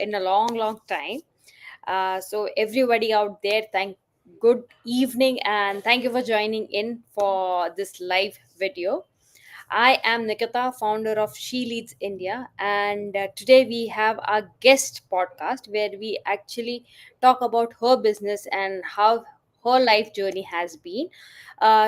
in a long time. So everybody out there, good evening, and thank you for joining in for this live video. I am Nikita, founder of SHELeads India, and today we have a guest podcast where we actually talk about her business and how her life journey has been.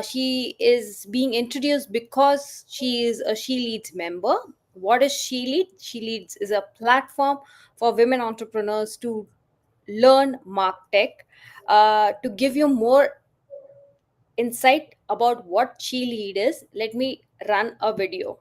She is being introduced because she is a SHELeads member. What is SHELeads? SHELeads is a platform for women entrepreneurs to learn martech. To give you more insight about what SHELead is, let me run a video.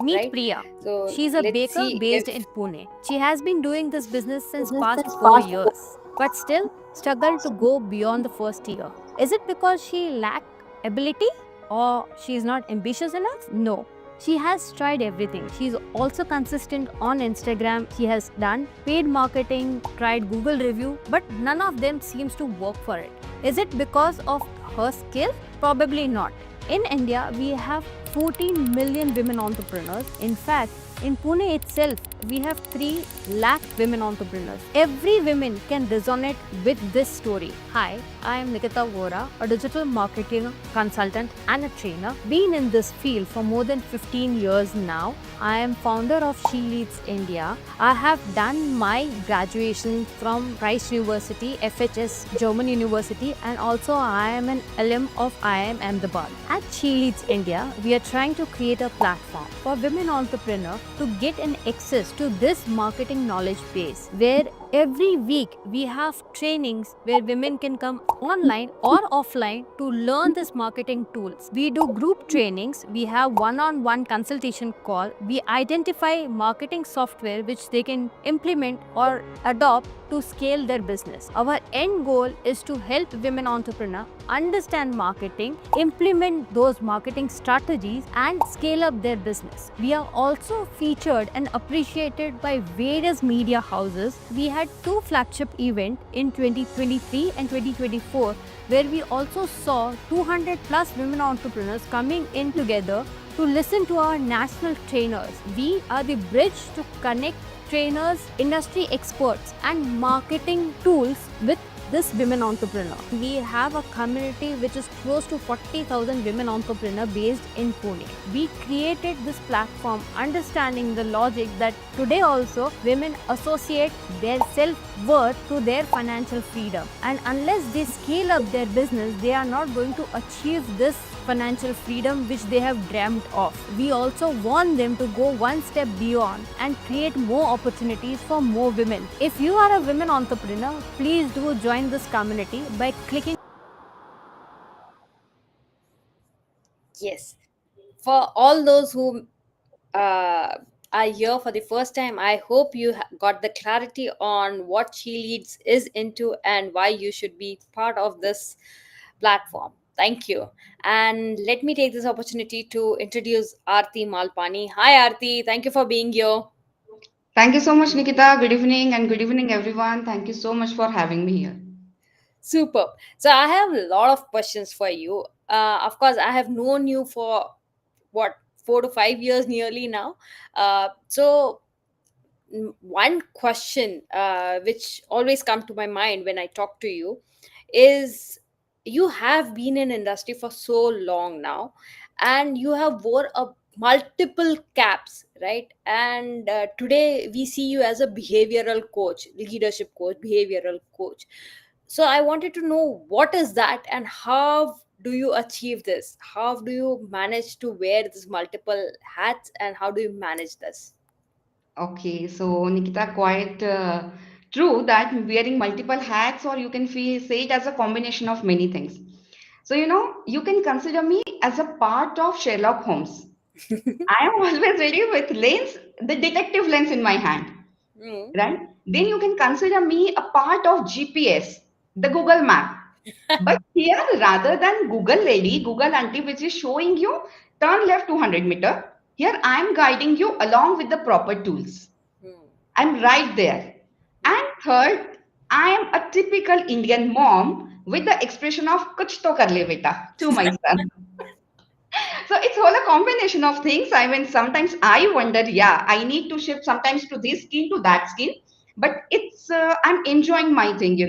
Meet Right, Priya. so She's a let's baker see based if in Pune. She has been doing this business since past 4 years, but still struggled to go beyond the first year. Is it because she lacked ability or she is not ambitious enough? No. She has tried everything. She's also consistent on Instagram. She has done paid marketing, tried Google review, but none of them seems to work for it. Is it because of her skill? Probably not. In India, we have 14 million women entrepreneurs. In fact, in Pune itself, we have 3 lakh women entrepreneurs. Every woman can resonate with this story. Hi, I am Nikita Vora, a digital marketing consultant and a trainer. Been in this field for more than 15 years now. I am founder of SHELeads India. I have done my graduation from Christ University, FHS, German University, and also I am an alum of IIM Ahmedabad. At SHELeads India, we are trying to create a platform for women entrepreneurs to get an access to this marketing knowledge base where every week we have trainings where women can come online or offline to learn this marketing tools. We do group trainings, we have one-on-one consultation call, we identify marketing software which they can implement or adopt to scale their business. Our end goal is to help women entrepreneurs understand marketing, implement those marketing strategies and scale up their business. We are also featured and appreciated by various media houses. We had 2 flagship events in 2023 and 2024 where we also saw 200 plus women entrepreneurs coming in together to listen to our national trainers. We are the bridge to connect trainers, industry experts and marketing tools with this women entrepreneur. We have a community which is close to 40,000 women entrepreneurs based in Pune. We created this platform understanding the logic that today also women associate their self-worth to their financial freedom. And unless they scale up their business, they are not going to achieve this financial freedom which they have dreamt of. We also want them to go one step beyond and create more opportunities for more women. If you are a women entrepreneur, please do join this community by clicking. yes, for all those who uh, are here for the first time, I hope you got the clarity on what SHELeads is into and why you should be part of this platform. Thank you. And let me take this opportunity to introduce Aarti Malpani. Hi, Aarti. Thank you for being here. Thank you so much, Nikita. Good evening and good evening, everyone. Thank you so much for having me here. Superb. So I have a lot of questions for you. Of course, I have known you for what, 4 to 5 years nearly now. So one question which always come to my mind when I talk to you is, you have been in industry for so long now and you have wore a multiple caps, right? And today we see you as a behavioral coach, leadership coach, behavioral coach. So I wanted to know, what is that and how do you achieve this? How do you manage to wear this multiple hats and how do you manage this? Okay, so Nikita, quite true that wearing multiple hats, or you can say it as a combination of many things. So, you can consider me as a part of Sherlock Holmes. I am always ready with lens, the detective lens in my hand, Mm. right? Then you can consider me a part of GPS, the Google map. But here, rather than Google lady, Google auntie, which is showing you turn left 200 meter, here I am guiding you along with the proper tools. Mm. I'm right there. Mm. And third, I am a typical Indian mom with the expression of kuch to kar le beta to my son. So it's all a combination of things. I mean, sometimes I wonder, yeah, I need to shift sometimes to this skin to that skin, but it's I'm enjoying my thing.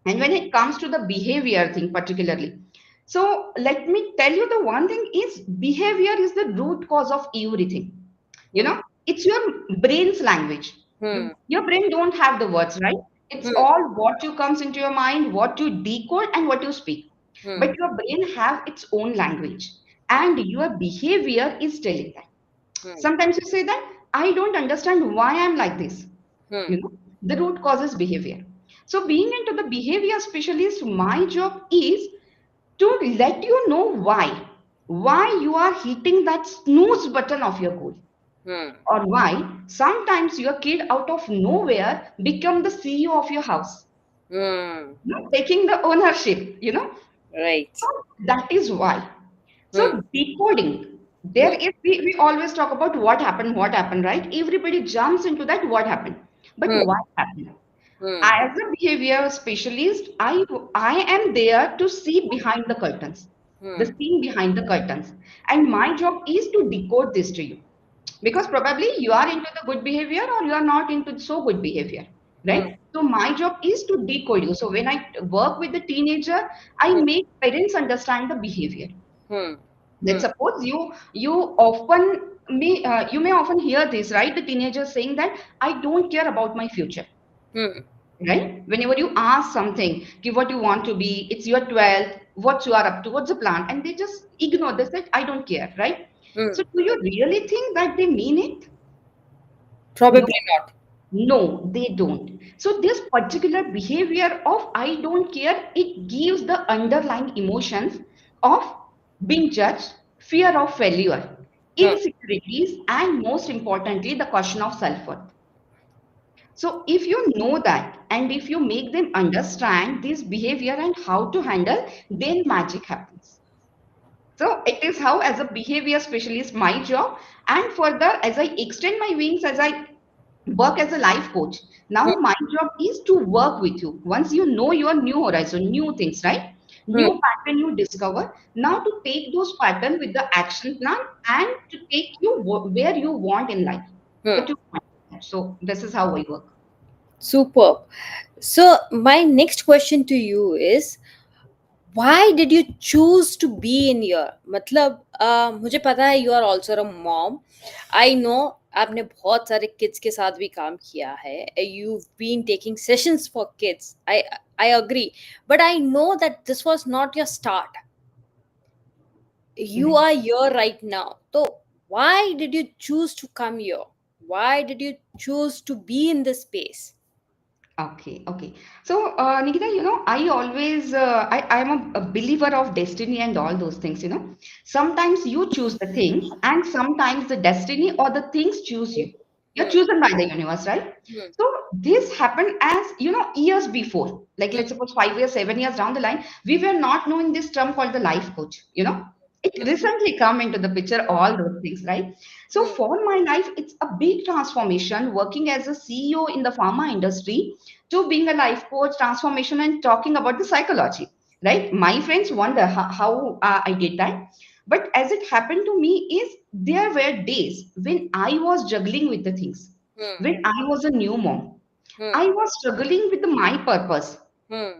And when it comes to the behavior thing, particularly, so let me tell you the one thing is behavior is the root cause of everything. Hmm. It's your brain's language. Hmm. Your brain don't have the words, right? It's Hmm. all what you comes into your mind, what you decode, and what you speak. Hmm. But your brain have its own language, and your behavior is telling that. Hmm. Sometimes you say that I don't understand why I'm like this. Hmm. You know, the root causes behavior. So, being into the behavior specialist, my job is to let you know why you are hitting that snooze button of your goal, Hmm. or why sometimes your kid out of nowhere become the CEO of your house, Hmm. taking the ownership. Right. That is why. Hmm. So decoding, there Hmm. is we always talk about what happened, right? Everybody jumps into that what happened. But Hmm. what happened? Hmm. As a behavior specialist, I am there to see behind the curtains, the Hmm. scene behind the curtains. And my job is to decode this to you. Because probably you are into the good behavior or you are not into so good behavior, Hmm. right? So my job is to decode you. So when I work with the teenager, I Hmm. make parents understand the behavior. Hmm. Let's suppose you may often hear this, right? The teenager saying that I don't care about my future, Hmm. right? Whenever you ask something, give what you want to be, it's your 12th, what you are up to, what's the plan, and they just ignore. They said I don't care, right? Hmm. So do you really think that they mean it? No. Probably not. No, they don't. So this particular behavior of I don't care, it gives the underlying emotions of being judged, fear of failure, Hmm. insecurities, and most importantly, the question of self-worth. So if you know that and if you make them understand this behavior and how to handle, then magic happens. So it is how, as a behavior specialist, my job, and further, as I extend my wings, as I work as a life coach. Now, Hmm. my job is to work with you. Once you know your new horizon, new things, right? Hmm. New pattern you discover. Now, to take those pattern with the action plan and to take you where you want in life. Hmm. What you want. So, this is how I work. Superb. So my next question to you is, why did you choose to be in here? मतलब मुझे पता है you are also a mom. I know आपने बहुत सारे kids के साथ भी काम किया है. You've been taking sessions for kids. I agree, but I know that this was not your start. You Mhm. are here right now. So why did you choose to come here? Why did you choose to be in this space? Okay, okay. So, Nikita, I always, I'm a believer of destiny and all those things. Sometimes you choose the things, and sometimes the destiny or the things choose you. You're Hmm. chosen by the universe, right? Hmm. So, this happened as, years before. Like, Hmm. let's suppose 5 years, 7 years down the line, we were not knowing this term called the life coach. It recently come into the picture, all those things, right? So, Hmm. for my life, it's a big transformation working as a CEO in the pharma industry to being a life coach, transformation, and talking about the psychology, right? My friends wonder how I did that. But as it happened to me is there were days when I was juggling with the things. Hmm. When I was a new mom, Hmm. I was struggling with my purpose. Hmm.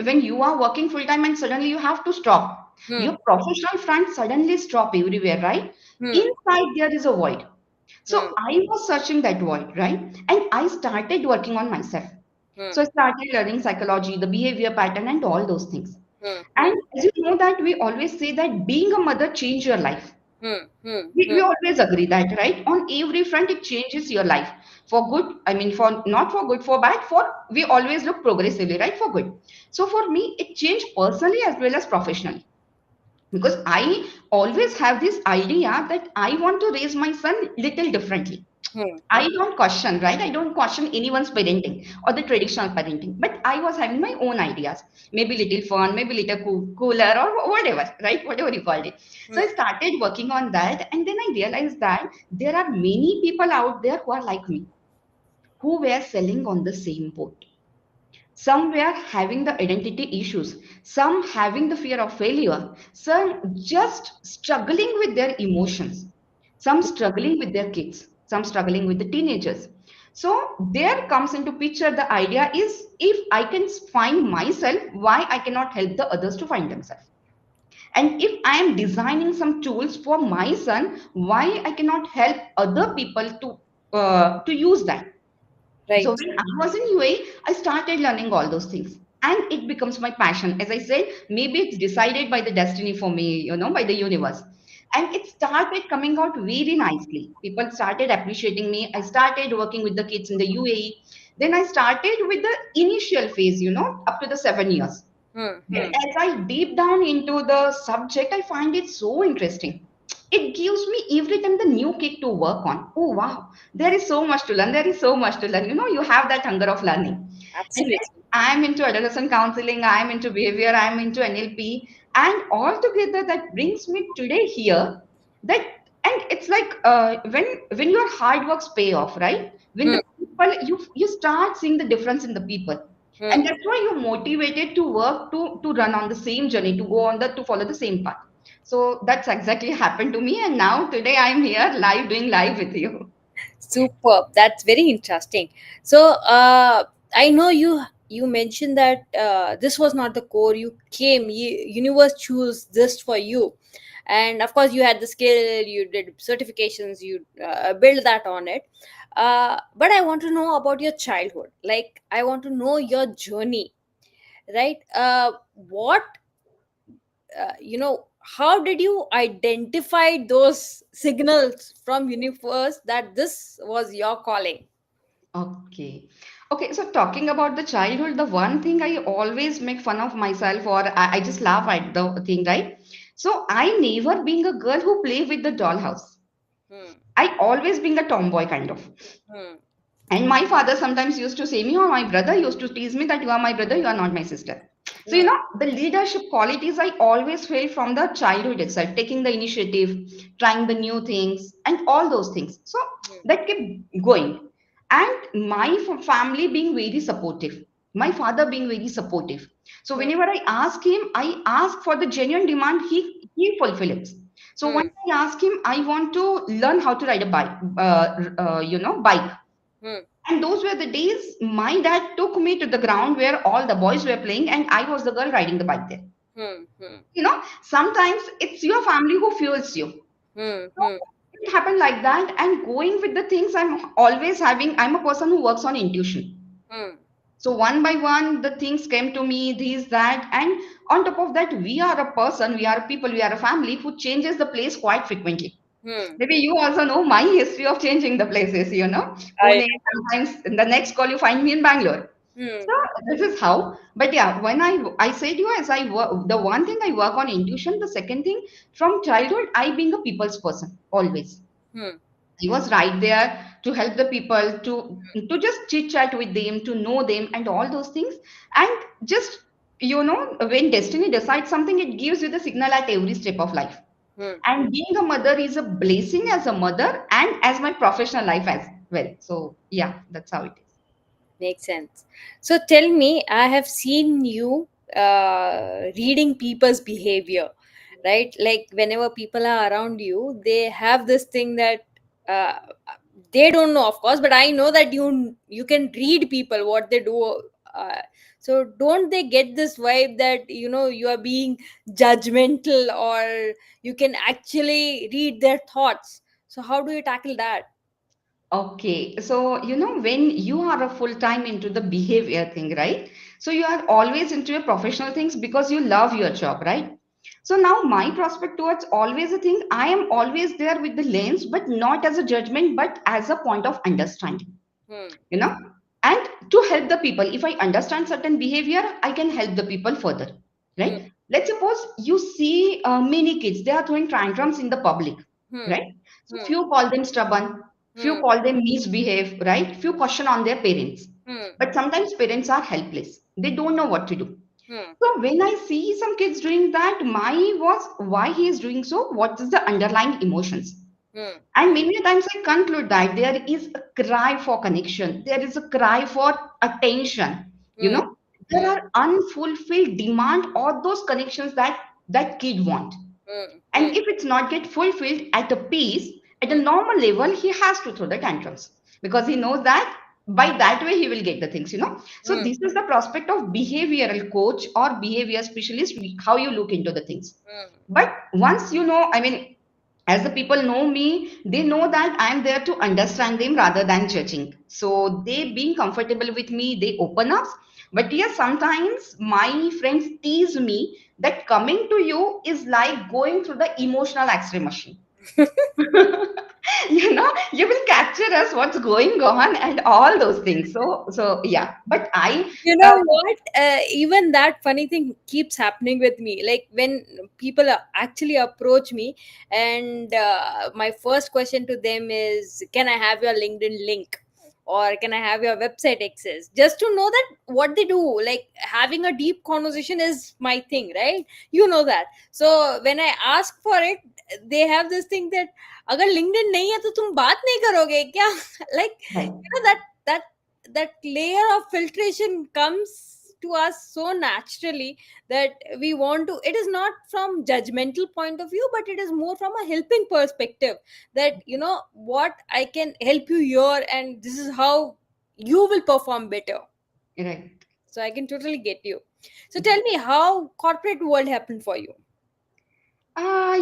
When you are working full time and suddenly you have to stop, Hmm. your professional front suddenly stop everywhere, right? Hmm. Inside there is a void. Hmm. So I was searching that void, right? And I started working on myself. Hmm. So I started learning psychology, the behavior pattern, and all those things. Hmm. And Hmm. as you know that we always say that being a mother change your life. Hmm. Hmm. We Hmm. always agree that, right? On every front, it changes your life for good. I mean, for not for good, for bad. For we always look progressively, right? For good. So for me, it changed personally as well as professionally because I always have this idea that I want to raise my son little differently. Hmm. I don't question, right? I don't question anyone's parenting or the traditional parenting, but I was having my own ideas, maybe little fun, maybe little cooler or whatever, right? Whatever you called it. So I Hmm. started working on that, and then I realized that there are many people out there who are like me, who were selling on the same boat. some were having the identity issues, some having the fear of failure, some just struggling with their emotions, some struggling with their kids, some struggling with the teenagers. So there comes into picture the idea is if I can find myself, why I cannot help the others to find themselves? And if I am designing some tools for my son, why I cannot help other people to use that? So Right. when I was in UAE, I started learning all those things. And it becomes my passion. As I said, maybe it's decided by the destiny for me, by the universe. And it started coming out very nicely. People started appreciating me. I started working with the kids in the UAE. Then I started with the initial phase, up to the 7 years. Hmm. Then Hmm. as I deep down into the subject, I find it so interesting. It gives me every time the new kick to work on. Oh wow, there is so much to learn. There is so much to learn. You have that hunger of learning. And then Absolutely. I'm into adolescent counseling, I'm into behavior, I'm into NLP, and all together that brings me today here. That and it's like when your hard works pay off, right? When Hmm. the people you start seeing the difference in the people, and Hmm. that's why you're motivated to work to run on the same journey, to go on the to follow the same path. So that's exactly happened to me, and now today I'm here live doing live with you. Superb. That's very interesting. So, I know you mentioned that this was not the core. You came, universe choose this for you, and of course, you had the skill. You did certifications. You build that on it. But I want to know about your childhood. Like, I want to know your journey. Right? What how did you identify those signals from universe that this was your calling? Okay. Okay, so talking about the childhood, the one thing I always make fun of myself or I just laugh at the thing, right? So I never being a girl who play with the dollhouse. Hmm. I always being a tomboy kind of. Hmm. And my father sometimes used to say me, or my brother used to tease me that you are my brother, you are not my sister. So, Hmm. the leadership qualities I always feel from the childhood itself, taking the initiative, trying the new things, and all those things. So Hmm. that kept going. And my family being very supportive, my father being very supportive. So Hmm. whenever I ask for the genuine demand, he fulfills it. So when Hmm. I ask him, I want to learn how to ride a bike. Hmm. And those were the days my dad took me to the ground where all the boys were playing, and I was the girl riding the bike there. Hmm. Hmm. Sometimes it's your family who fuels you. Hmm. So Hmm. it happened like that. And going with the things I'm a person who works on intuition. Hmm. So one by one, the things came to me, these, that. And on top of that, we are a person, we are a people, we are a family who changes the place quite frequently. Hmm. Maybe you also know my history of changing the places, I Pune, sometimes in the next call you find me in Bangalore. Hmm. So this is how. But yeah, when I said you as I work, the one thing I work on intuition, the second thing from childhood, I being a people's person always. Hmm. I was right there to help the people, to just chit chat with them, to know them, and all those things. And just when destiny decides something, it gives you the signal at every step of life. Hmm. And being a mother is a blessing as a mother and as my professional life as well. So yeah, that's how it is. Makes sense. So tell me, I have seen you reading people's behavior, right? Like whenever people are around you, they have this thing that uh, they don't know, of course, but I know that you can read people what they do. So don't they get this vibe that you are being judgmental, or you can actually read their thoughts? So how do you tackle that? Okay, so when you are a full time into the behavior thing, right? So you are always into your professional things because you love your job, right? So now my prospect towards always a thing, I am always there with the lens, but not as a judgment, but as a point of understanding. Hmm. you know and to help the people, if I understand certain behavior, I can help the people further, Hmm. right? Let's suppose you see many kids, they are throwing tantrums in the public, Hmm. right? So Hmm. few call them stubborn, few Hmm. call them misbehave, right? Few question on their parents, Hmm. but sometimes parents are helpless, they don't know what to do. Hmm. So when I see some kids doing that, my was why he is doing so, what is the underlying emotions. Hmm. And many times I conclude that there is a cry for connection, there is a cry for attention, you Hmm. know. there are unfulfilled demand or those connections that kid want. And if it's not get fulfilled at a pace, at a normal level, he has to throw the tantrums because he knows that by that way he will get the things, you know. So this is the prospect of behavioral coach or behavior specialist, how you look into the things. But once you know, I mean, as the people know me, they know that I am there to understand them rather than judging. So they being comfortable with me, they open up. But yes, sometimes my friends tease me that coming to you is like going through the emotional X-ray machine. You know, you will capture us what's going on and all those things. So yeah. But I You uh, know what? Even that funny thing keeps happening with me. Like when people actually approach me, and my first question to them is, "Can I have your LinkedIn link?" Or can I have your website access, just to know that what they do. Like having a deep conversation is my thing, right? You know that. So when I ask for it, they have this thing that अगर LinkedIn नहीं है तो तुम बात नहीं करोगे क्या? Like, right. that that layer of filtration comes to us so naturally that we want to. It is not from judgmental point of view, but it is more from a helping perspective, that you know what, I can help you here, and this is how you will perform better. Right. So I can totally get you. So tell me, how corporate world happened for you?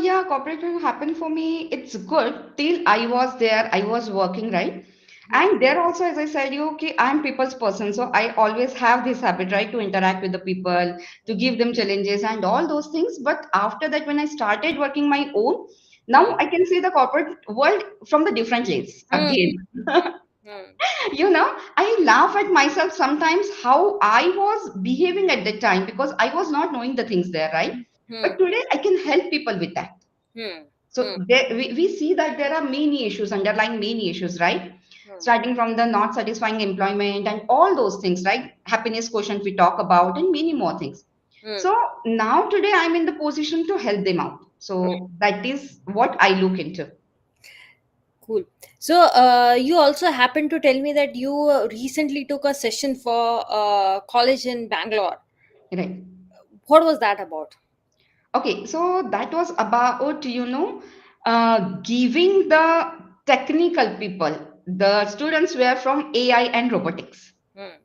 Yeah, corporate will happen for me. It's good till I was there. I was working, right? And there also, as I said, you okay, I'm people's person, so I always have this habit, right, to interact with the people, to give them challenges and all those things. But after that, when I started working my own, now I can see the corporate world from the different lens Hmm. again. Hmm. You know, I laugh at myself sometimes how I was behaving at that time because I was not knowing the things there, right? But Hmm. today I can help people with that. Hmm. So Hmm. there, we see that there are many issues, underlying many issues, right? Hmm. Starting from the not satisfying employment and all those things, right? Happiness quotient we talk about and many more things. Hmm. So now today I'm in the position to help them out. So that is what I look into. Cool. So, you also happened to tell me that you recently took a session for college in Bangalore. Right. What was that about? Okay, so that was about, giving the technical people, the students were from AI and robotics. Hmm.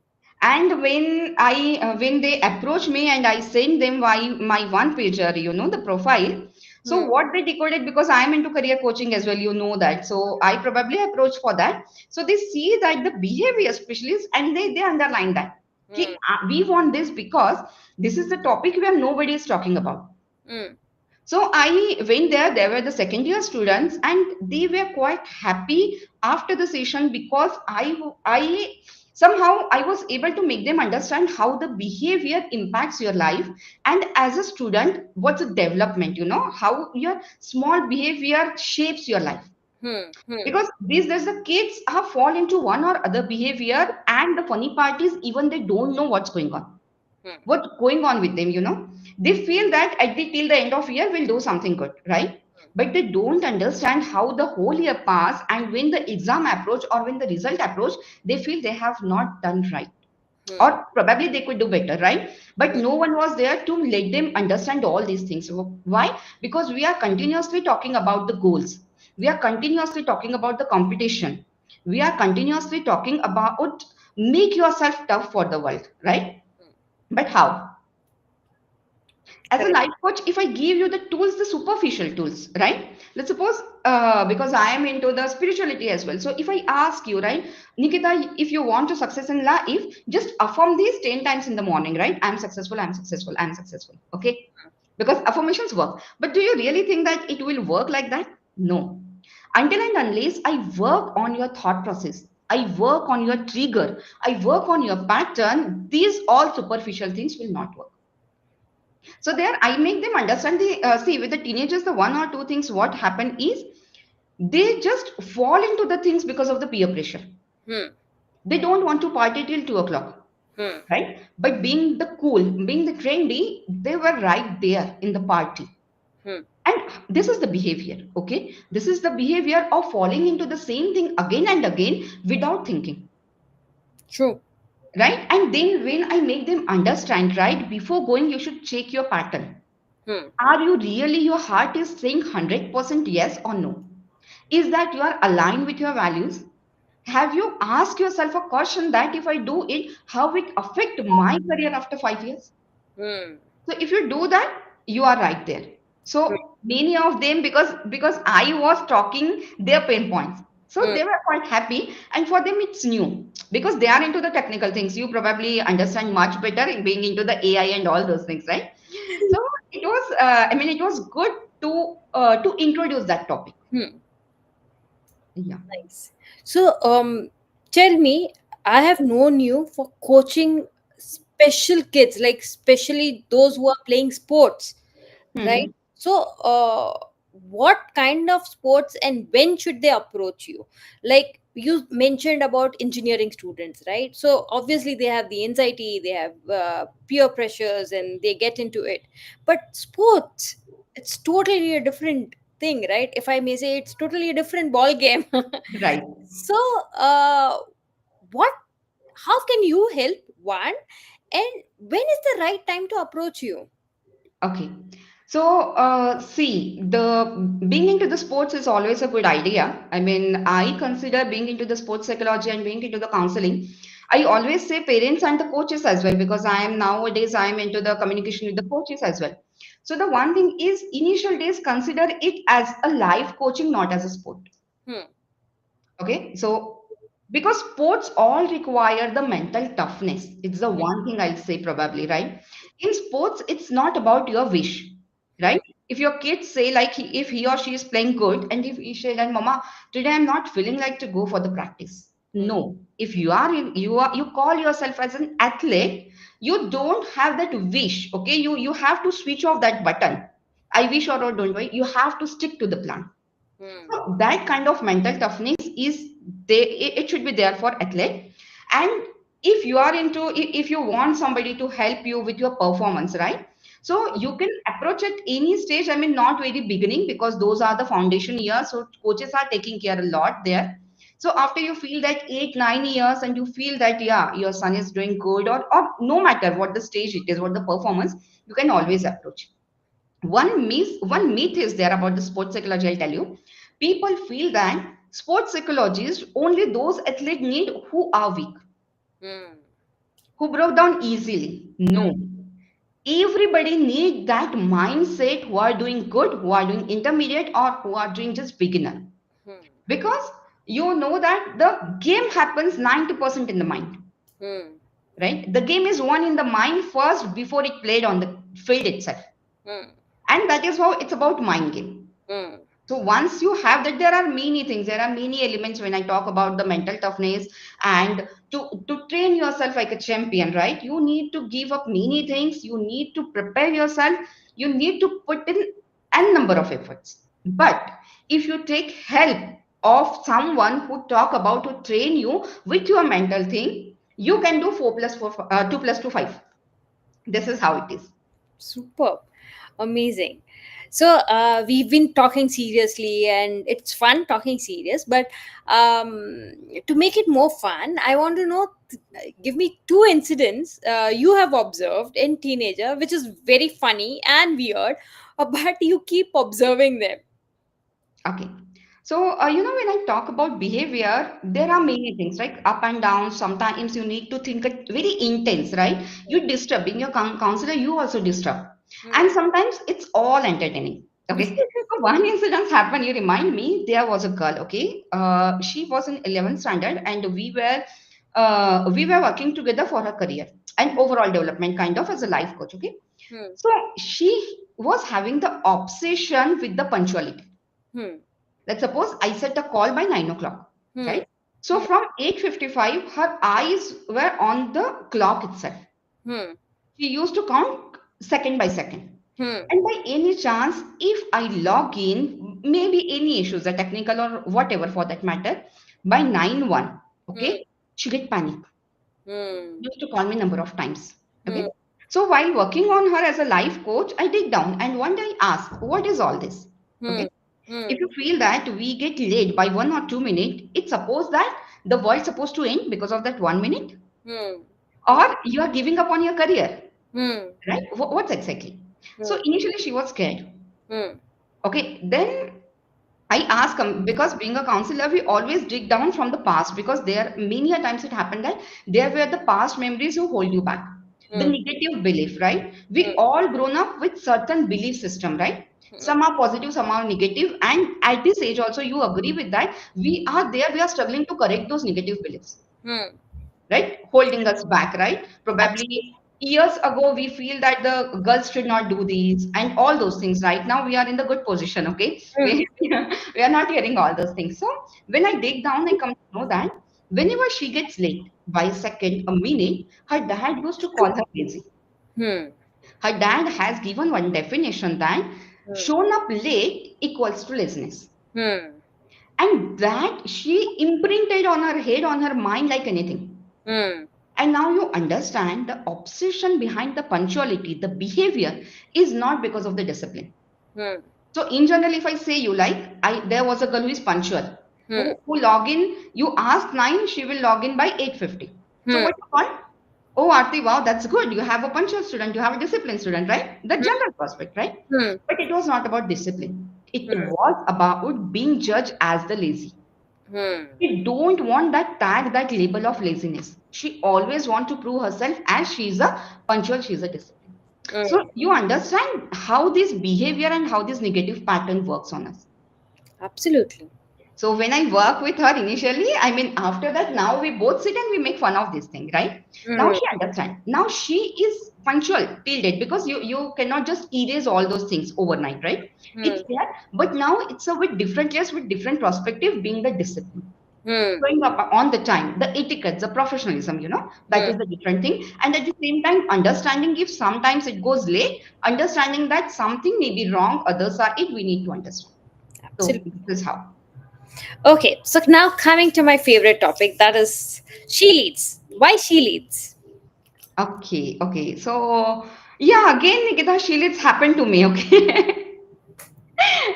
And when they approach me and I send them my one pager, the profile. So Hmm. what they decoded, because I am into career coaching as well, you know that. So I probably approach for that. So they see that the behavior specialist and they underline that. Hmm. Okay, we want this because this is the topic where nobody is talking about. Hmm. So I went there. There were the second year students, and they were quite happy after the session because I somehow I was able to make them understand how the behavior impacts your life, and as a student, what's the development. You know how your small behavior shapes your life. Hmm. Hmm. Because these days the kids have fall into one or other behavior, and the funny part is even they don't know Hmm. what's going on with them, they feel that at the till the end of year we'll do something good, right? But they don't understand how the whole year pass, and when the exam approach or when the result approach, they feel they have not done right, Hmm. or probably they could do better, right? But no one was there to let them understand all these things. Why? Because we are continuously talking about the goals, we are continuously talking about the competition, we are continuously talking about make yourself tough for the world, right? But how? As a Correct. life coach, if I give you the tools, the superficial tools, right? Let's suppose, because I am into the spirituality as well, so if I ask you, right, Nikita, if you want to success in life, just affirm these 10 times in the morning, right? I'm successful, I'm successful, I'm successful, okay? Because affirmations work, but do you really think that it will work like that? No. Until and unless I work on your thought process, I work on your trigger, I work on your pattern, these all superficial things will not work. So there, I make them understand the see with the teenagers, the one or two things what happen is they just fall into the things because of the peer pressure. Hmm. They don't want to party till 2 o'clock, Hmm. right? But being the cool, being the trendy, they were right there in the party. Hmm. And this is the behavior, okay? This is the behavior of falling into the same thing again and again without thinking. True. right? And then when I make them understand, right, before going, you should check your pattern. Hmm. Are you really, your heart is saying 100% yes or no? Is that you are aligned with your values? Have you asked yourself a question that if I do it, how it affect my career after 5 years? Hmm. So if you do that, you are right there. So many of them, because I was talking their pain points, so Hmm. they were quite happy. And for them, it's new because they are into the technical things. You probably understand much better in being into the AI and all those things, right? So it was, I mean, it was good to introduce that topic. Hmm. Yeah. Nice. So, tell me, I have known you for coaching special kids, like especially those who are playing sports, right? Hmm. So, what kind of sports and when should they approach you? Like you mentioned about engineering students, right? So obviously they have the anxiety, they have peer pressures, and they get into it. But sports, it's totally a different thing, right? If I may say, it's totally a different ball game. Right. So, what? How can you help one? And when is the right time to approach you? Okay. So, see, the being into the sports is always a good idea. I mean, I consider being into the sports psychology and being into the counseling. I always say parents and the coaches as well because I am nowadays I am into the communication with the coaches as well. So the one thing is initial days consider it as a life coaching, not as a sport. Hmm. Okay, so because sports all require the mental toughness. It's the one thing I'll say probably, right? In sports, it's not about your wish, Hmm. right? If your kids say like if he or she is playing good, and if he said, "And Mama, today I'm not feeling like to go for the practice." Hmm. No, if you call yourself as an athlete, you don't have that wish. Okay, you have to switch off that button. I wish or don't I. You have to stick to the plan. Hmm. So that kind of mental toughness is they it should be there for athlete. And if you are into if you want somebody to help you with your performance, right? So you can approach at any stage. I mean, not very beginning because those are the foundation years. So coaches are taking care a lot there. So after you feel that 8 9 years and you feel that yeah, your son is doing good, or no matter what the stage it is, what the performance, you can always approach. One myth is there about the sports psychology, I'll tell you. People feel that sports psychologists only those athletes need who are weak, Hmm. who broke down easily. Hmm. No. Everybody need that mindset who are doing good, who are doing intermediate, or who are doing just beginner. Hmm. Because you know that the game happens 90% in the mind. Hmm. Right? The game is won in the mind first before it played on the field itself. Hmm. And that is how it's about mind game. Hmm. So once you have that, there are many things, there are many elements when I talk about the mental toughness and to train yourself like a champion, right? You need to give up many things, you need to prepare yourself, you need to put in n number of efforts. But if you take help of someone who talk about to train you with your mental thing, you can do 4 plus 4, 2 plus 2, 5. This is how it is. Superb. Amazing. So we've been talking seriously, and it's fun talking serious. But to make it more fun, I want to know. Give me two incidents you have observed in teenager, which is very funny and weird, but you keep observing them. Okay. So, when I talk about behavior, there are many things, right? Up and down. Sometimes you need to think it very intense, right? You disturb. Being your counselor, you also disturb. And Hmm. sometimes it's all entertaining. Okay. So one incident happened, you remind me, there was a girl, okay? She was in 11th standard and we were working together for her career and overall development kind of as a life coach, okay? Hmm. So she was having the obsession with the punctuality. Hmm. Let's suppose I set a call by 9 o'clock, Hmm. right? So from 8:55, her eyes were on the clock itself. Hmm. She used to count second by second. Hmm. And by any chance, if I log in, maybe any issues, the technical or whatever for that matter, by 9:01, Hmm. okay, she get panic. Hmm. Used to call me number of times. Hmm. Okay. So while working on her as a life coach, I dig down and one day I ask, what is all this? Hmm. Okay. Hmm. If you feel that we get late by 1 or 2 minutes, it's suppose that the world's supposed to end because of that 1 minute. Hmm. or you are giving up on your career, Hmm. right? What's exactly? So Hmm. initially she was scared. Hmm. Okay, then I ask because being a counselor, we always dig down from the past because there many a times it happened that there were the past memories who hold you back. The Hmm. negative belief, right? We Hmm. all grown up with certain belief system, right? Hmm. Some are positive, some are negative, and at this age also you agree with that. We are there, we are struggling to correct those negative beliefs, Hmm. right? Holding us back, right? Absolutely. Probably years ago, we feel that the girls should not do these and all those things. Right now, we are in the good position, okay? Hmm. We are not hearing all those things. So, when I dig down, I come to know that whenever she gets late by a second, a minute, her dad used to call her lazy. Hmm. Her dad has given one definition that Hmm. shown up late equals to laziness. Hmm. And that she imprinted on her head, on her mind like anything. Hmm. And now you understand the obsession behind the punctuality, the behavior is not because of the discipline. Hmm. So in general, if I say you like, there was a girl who is punctual, Hmm. who log in, you ask 9, she will log in by 8:50. So Hmm. what you call? Oh, Aarti, wow, that's good. You have a punctual student, you have a disciplined student, right? The general prospect, right? Hmm. But it was not about discipline. It Hmm. was about being judged as the lazy. Hmm. She don't want that tag, that label of laziness. She always want to prove herself as she's a punctual, she's a discipline. So Hmm. you understand how this behavior and how this negative pattern works on us. Absolutely. So when I work with her initially, I mean after that, now we both sit and we make fun of this thing, right? Now Hmm. she understands. Now she is punctual till date because you cannot just erase all those things overnight, right? Hmm. It's there, but now it's a with different layers, with different perspective, being the discipline. Hmm. Showing up on the time, the etiquette, the professionalism, that Hmm. is the different thing. And at the same time, understanding if sometimes it goes late, understanding that something may be wrong, others are it, we need to understand. So Absolutely. this is how. Okay, so now coming to my favorite topic, that is she leads. Why she leads? Okay, okay. So yeah, again, Nikita, Sheila, it's happened to me, okay?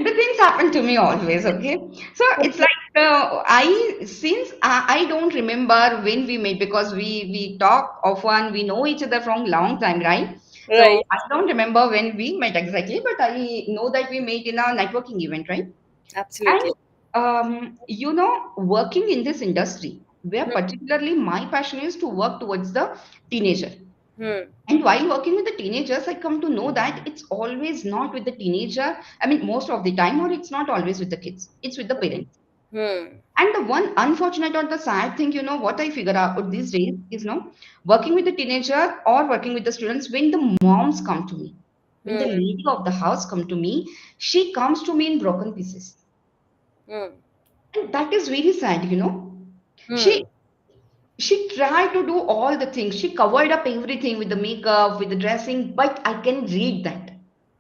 The things happen to me always, okay? So it's like I since I don't remember when we met because we talk often, we know each other from long time, right? So Right. I don't remember when we met exactly, but I know that we met in a networking event, right? Absolutely. And working in this industry, where Hmm. particularly my passion is to work towards the teenager. Hmm. And while working with the teenagers, I come to know that it's always not with the teenager. I mean, most of the time, or it's not always with the kids, it's with the parents. Hmm. And the one unfortunate or the sad thing, what I figure out these days is, working with the teenager or working with the students, when the moms come to me, when the Hmm. lady of the house come to me, she comes to me in broken pieces. Hmm. And that is very sad. Hmm. She she tried to do all the things. She covered up everything with the makeup, with the dressing, but I can read that.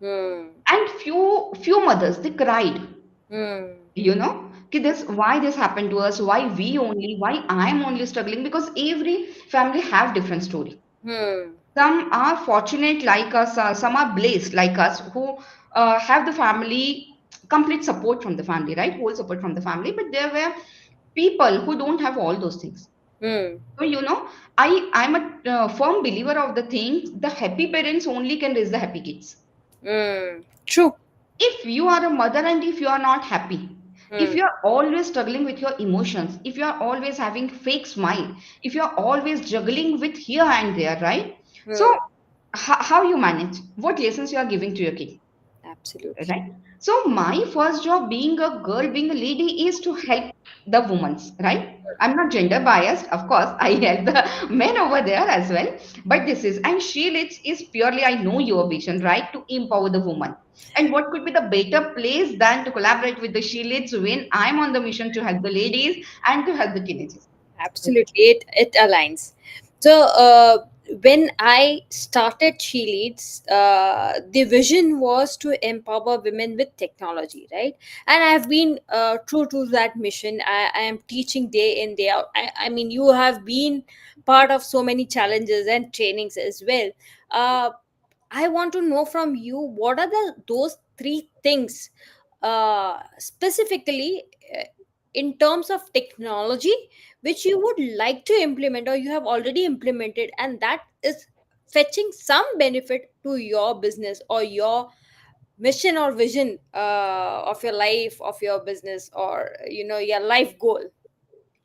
Hmm. And few mothers, they cried, Hmm. कि this why this happened to us, why I'm only struggling, because every family have different story. Hmm. Some are fortunate like us, some are blessed like us, who have the family complete support from the family, right? Whole support from the family, but there were people who don't have all those things. Hmm. So, I'm a firm believer of the things. The happy parents only can raise the happy kids. Hmm. True. If you are a mother and if you are not happy, if Hmm. you are always struggling with your emotions, if you are always having fake smile, if you are always juggling with here and there, right? So, Hmm. how you manage? What lessons you are giving to your kid? Absolutely. Right? So my first job being a girl, being a lady is to help the women's, right? I'm not gender biased, of course. I help the men over there as well. But this and she is purely, I know your vision, right? To empower the woman. And what could be the better place than to collaborate with the she when I'm on the mission to help the ladies and to help the teenagers? Absolutely, it aligns. So when I started She Leads, the vision was to empower women with technology, right? And I've been true to that mission. I am teaching day in day out. I mean, you have been part of so many challenges and trainings as well. uh, I want to know from you, what are those three things specifically, in terms of technology which you would like to implement or you have already implemented, and that is fetching some benefit to your business or your mission or vision of your life, of your business, or your life goal.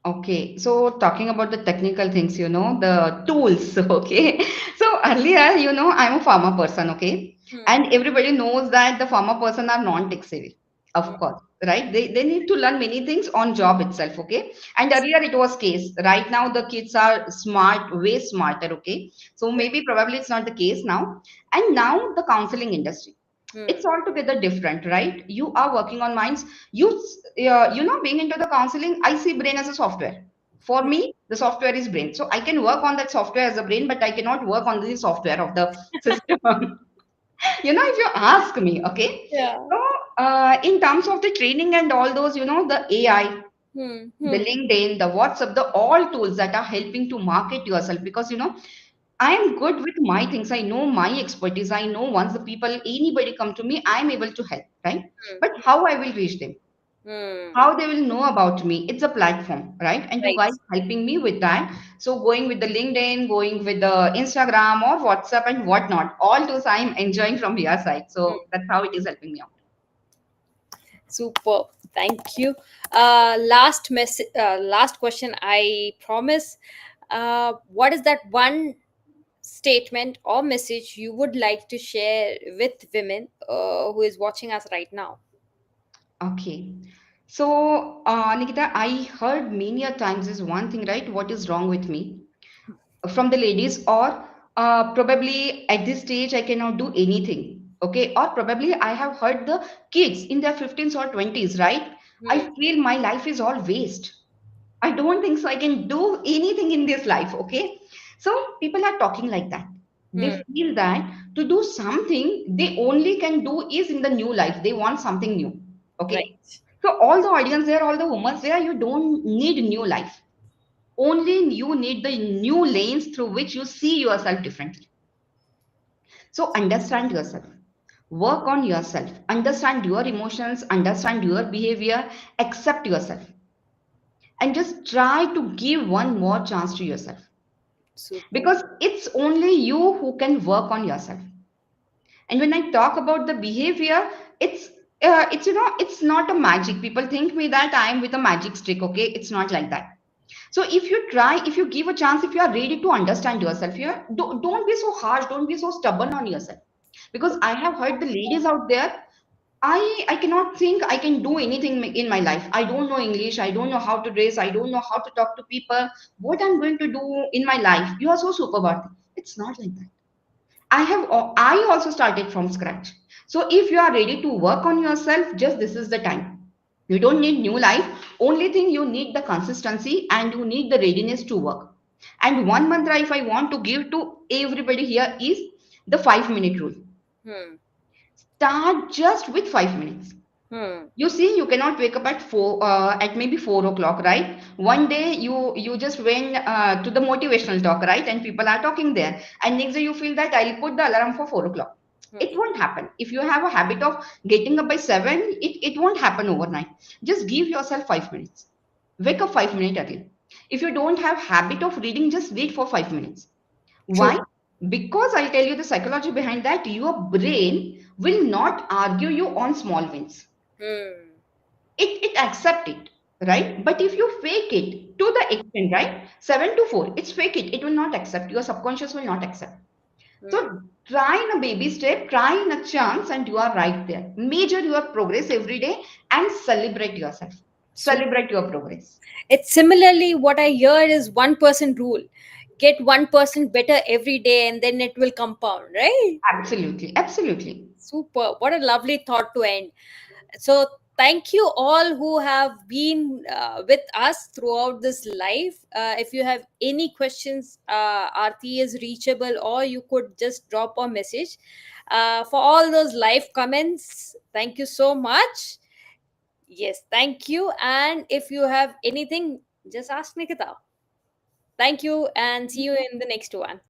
Okay, so talking about the technical things, the tools, okay. So earlier, I'm a pharma person, okay, Hmm. and everybody knows that the pharma person are non-tech savvy, of course, right? They need to learn many things on job itself, okay. And earlier it was case. Right now the kids are smart, way smarter, okay. So maybe probably it's not the case now. And now the counseling industry, Hmm. it's altogether different, right? You are working on minds. Being into the counseling, I see brain as a software. For me, the software is brain. So I can work on that software as a brain, but I cannot work on the software of the system. If you ask me, okay. Yeah. So in terms of the training and all those, the AI, Hmm. the Hmm. LinkedIn, the WhatsApp, the all tools that are helping to market yourself, because I am good with my things. I know my expertise. I know once the people, anybody come to me, I am able to help, right? But how I will reach them, Hmm. how they will know about me, it's a platform, right? And you Right. guys helping me with that. So going with the LinkedIn, going with the Instagram or WhatsApp and whatnot, all those I'm enjoying from your side. So that's how it is helping me out. Super. Thank you. Last question, I promise. What is that one statement or message you would like to share with women who is watching us right now? Okay. So, Nikita, I heard many a times is one thing, right? What is wrong with me? From the ladies, or probably at this stage I cannot do anything, okay, or probably I have heard the kids in their 15s or 20s, right? I Hmm. feel my life is all waste. I don't think so I can do anything in this life, okay. So people are talking like that. They Hmm. feel that to do something they only can do is in the new life, they want something new, okay. Right. So all the audience there, all the women there, you don't need new life, only you need the new lanes through which you see yourself differently. So understand yourself, work on yourself, understand your emotions, understand your behavior, accept yourself, and just try to give one more chance to yourself, Super. because it's only you who can work on yourself. And when I talk about the behavior, it's it's not a magic. People think me that I am with a magic stick, okay. It's not like that. So if you try, if you give a chance, if you are ready to understand yourself, don't be so harsh, don't be so stubborn on yourself. Because I have heard the ladies out there, I cannot think I can do anything in my life. I don't know English, I don't know how to dress, I don't know how to talk to people. What I'm going to do in my life? You are so super about it. It's not like that. I also started from scratch. So if you are ready to work on yourself, just this is the time. You don't need new life. Only thing you need the consistency and you need the readiness to work. And one mantra if I want to give to everybody here is the 5 minute rule. Hmm. Start just with 5 minutes. Hmm. You see, you cannot wake up at at maybe 4 o'clock, right? One day you just went to the motivational talk, right? And people are talking there, and next day you feel that I'll put the alarm for 4 o'clock. It Hmm. won't happen. If you have a habit of getting up by 7, it won't happen overnight. Just give yourself 5 minutes. Wake up 5 minutes early. If you don't have habit of reading, just read for 5 minutes. True. Why? Because I'll tell you the psychology behind that. Your brain will not argue you on small wins. Hmm. It accept it, right? But if you fake it to the extent, right, 7 to 4, it's fake it will not accept, your subconscious will not accept. Hmm. So try in a baby step, try in a chance, and you are right there. Measure your progress every day and celebrate yourself, Super. celebrate your progress. It's similarly what I hear is 1% rule. Get 1% better every day and then it will compound, right? Absolutely, absolutely. Super. What a lovely thought to end. So, thank you all who have been with us throughout this live. If you have any questions, Aarti is reachable, or you could just drop a message. For all those live comments, thank you so much. Yes, thank you. And if you have anything, just ask Nikita. Thank you and see you in the next one.